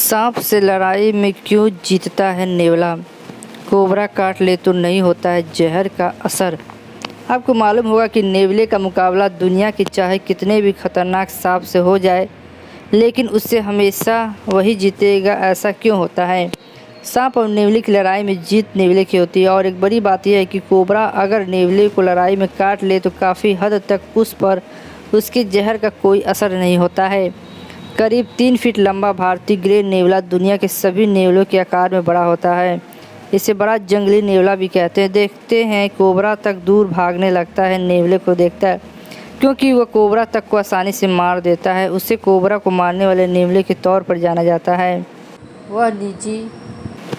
सांप से लड़ाई में क्यों जीतता है नेवला? कोबरा काट ले तो नहीं होता है जहर का असर। आपको मालूम होगा कि नेवले का मुकाबला दुनिया के चाहे कितने भी खतरनाक सांप से हो जाए, लेकिन उससे हमेशा वही जीतेगा। ऐसा क्यों होता है? सांप और नेवले की लड़ाई में जीत नेवले की होती है। और एक बड़ी बात यह है कि कोबरा अगर नेवले को लड़ाई में काट ले तो काफ़ी हद तक उस पर उसके जहर का कोई असर नहीं होता है। करीब 3 फीट लंबा भारतीय ग्रे नेवला दुनिया के सभी नेवलों के आकार में बड़ा होता है। इसे बड़ा जंगली नेवला भी कहते हैं। देखते हैं कोबरा तक दूर भागने लगता है, नेवले को देखता है क्योंकि वह कोबरा तक को आसानी से मार देता है। उसे कोबरा को मारने वाले नेवले के तौर पर जाना जाता है।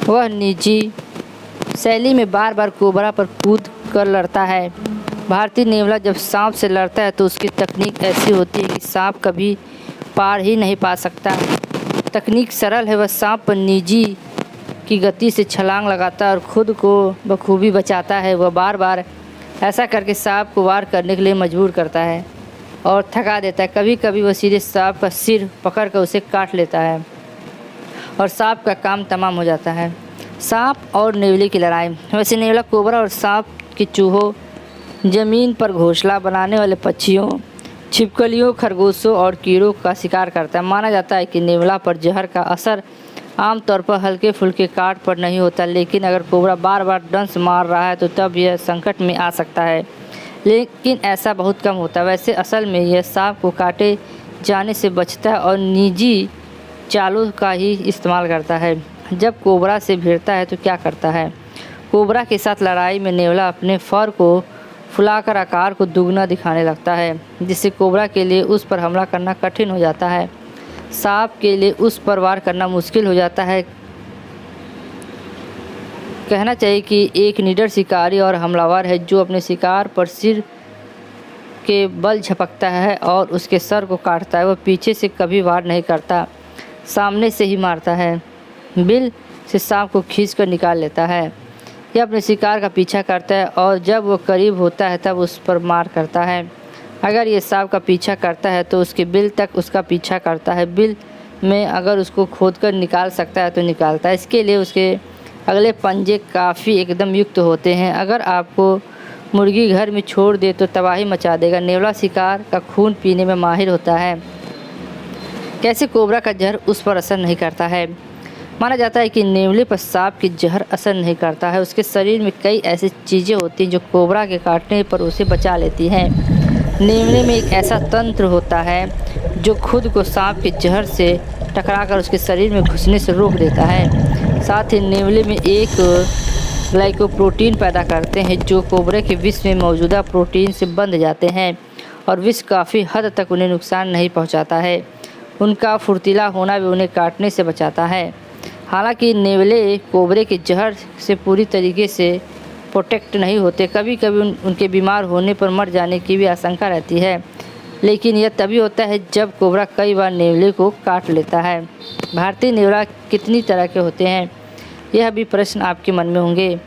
वह निजी शैली में बार बार कोबरा पर कूद कर लड़ता है। भारतीय नेवला जब सांप से लड़ता है तो उसकी तकनीक ऐसी होती है कि सांप कभी पार ही नहीं पा सकता। तकनीक सरल है। वह सांप पर निजी की गति से छलांग लगाता है और खुद को बखूबी बचाता है। वह बार बार ऐसा करके सांप को वार करने के लिए मजबूर करता है और थका देता है। कभी कभी वह सीधे सांप का सिर पकड़कर उसे काट लेता है और सांप का काम तमाम हो जाता है। सांप और नेवले की लड़ाई। वैसे नेवला कोबरा और सांप के चूहों, ज़मीन पर घोंसला बनाने वाले पक्षियों, छिपकलियों, खरगोशों और कीड़ों का शिकार करता है। माना जाता है कि नेवला पर जहर का असर आमतौर पर हल्के फुल्के काट पर नहीं होता, लेकिन अगर कोबरा बार बार डंस मार रहा है तो तब यह संकट में आ सकता है, लेकिन ऐसा बहुत कम होता है। वैसे असल में यह सांप को काटे जाने से बचता है और निजी चालों का ही इस्तेमाल करता है। जब कोबरा से भिड़ता है तो क्या करता है? कोबरा के साथ लड़ाई में नेवला अपने फर को फुलाकर आकार को दुगना दिखाने लगता है, जिससे कोबरा के लिए उस पर हमला करना कठिन हो जाता है। सांप के लिए उस पर वार करना मुश्किल हो जाता है। कहना चाहिए कि एक निडर शिकारी और हमलावर है जो अपने शिकार पर सिर के बल झपकता है और उसके सर को काटता है। वह पीछे से कभी वार नहीं करता, सामने से ही मारता है। बिल से सांप को खींचकर निकाल लेता है। यह अपने शिकार का पीछा करता है और जब वह करीब होता है तब उस पर मार करता है। अगर ये सांप का पीछा करता है तो उसके बिल तक उसका पीछा करता है। बिल में अगर उसको खोदकर निकाल सकता है तो निकालता है। इसके लिए उसके अगले पंजे काफ़ी एकदम युक्त होते हैं। अगर आपको मुर्गी घर में छोड़ दे तो तबाही मचा देगा। नेवला शिकार का खून पीने में माहिर होता है। कैसे कोबरा का जहर उस पर असर नहीं करता है? माना जाता है कि नेवले पर सांप की जहर असर नहीं करता है। उसके शरीर में कई ऐसी चीज़ें होती हैं जो कोबरा के काटने पर उसे बचा लेती हैं। नेवले में एक ऐसा तंत्र होता है जो खुद को सांप के जहर से टकराकर उसके शरीर में घुसने से रोक देता है। साथ ही नेवले में एक ग्लाइकोप्रोटीन पैदा करते हैं जो कोबरा के विष में मौजूदा प्रोटीन से बंध जाते हैं और विष काफ़ी हद तक उन्हें नुकसान नहीं पहुंचाता है। उनका फुर्तीला होना भी उन्हें काटने से बचाता है। हालांकि नेवले कोबरे के जहर से पूरी तरीके से प्रोटेक्ट नहीं होते। कभी कभी उनके बीमार होने पर मर जाने की भी आशंका रहती है, लेकिन यह तभी होता है जब कोबरा कई बार नेवले को काट लेता है। भारतीय नेवला कितनी तरह के होते हैं, यह भी प्रश्न आपके मन में होंगे।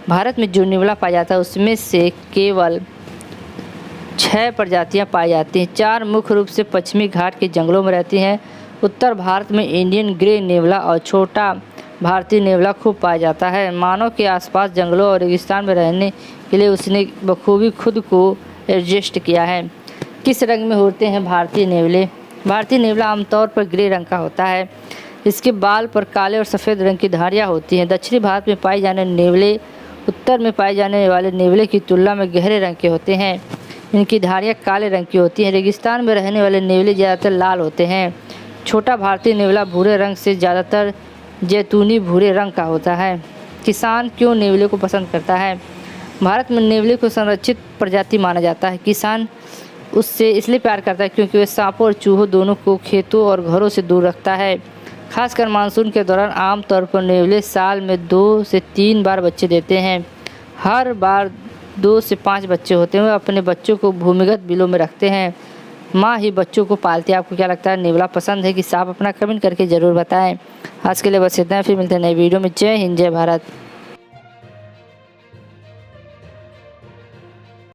भारत में जो नेवला पाया जाता है उसमें से केवल 6 प्रजातियां पाई जाती हैं। 4 मुख्य रूप से पश्चिमी घाट के जंगलों में रहती हैं। उत्तर भारत में इंडियन ग्रे नेवला और छोटा भारतीय नेवला खूब पाया जाता है। मानव के आसपास जंगलों और रेगिस्तान में रहने के लिए उसने बखूबी खुद को एडजस्ट किया है। किस रंग में होते हैं भारतीय नेवले? भारतीय नेवला आमतौर पर ग्रे रंग का होता है। इसके बाल पर काले और सफ़ेद रंग की धारियाँ होती हैं। दक्षिणी भारत में पाए जाने नेवले उत्तर में पाए जाने वाले नेवले की तुलना में गहरे रंग के होते हैं। इनकी धारियाँ काले रंग की होती हैं। रेगिस्तान में रहने वाले नेवले ज़्यादातर लाल होते हैं। छोटा भारतीय नेवला भूरे रंग से ज़्यादातर जैतूनी भूरे रंग का होता है। किसान क्यों नेवले को पसंद करता है? भारत में नेवले को संरक्षित प्रजाति माना जाता है। किसान उससे इसलिए प्यार करता है क्योंकि वह सांपों और चूहों दोनों को खेतों और घरों से दूर रखता है। खासकर मानसून के दौरान आमतौर पर नेवले साल में 2 से 3 बार बच्चे देते हैं। हर बार 2 से 5 बच्चे होते हैं। वह अपने बच्चों को भूमिगत बिलों में रखते हैं। माँ ही बच्चों को पालती है। आपको क्या लगता है, नेवला पसंद है कि सांप? अपना कमेंट करके ज़रूर बताएं। आज के लिए बस इतना, फिर मिलते हैं नई वीडियो में। जय हिंद, जय भारत।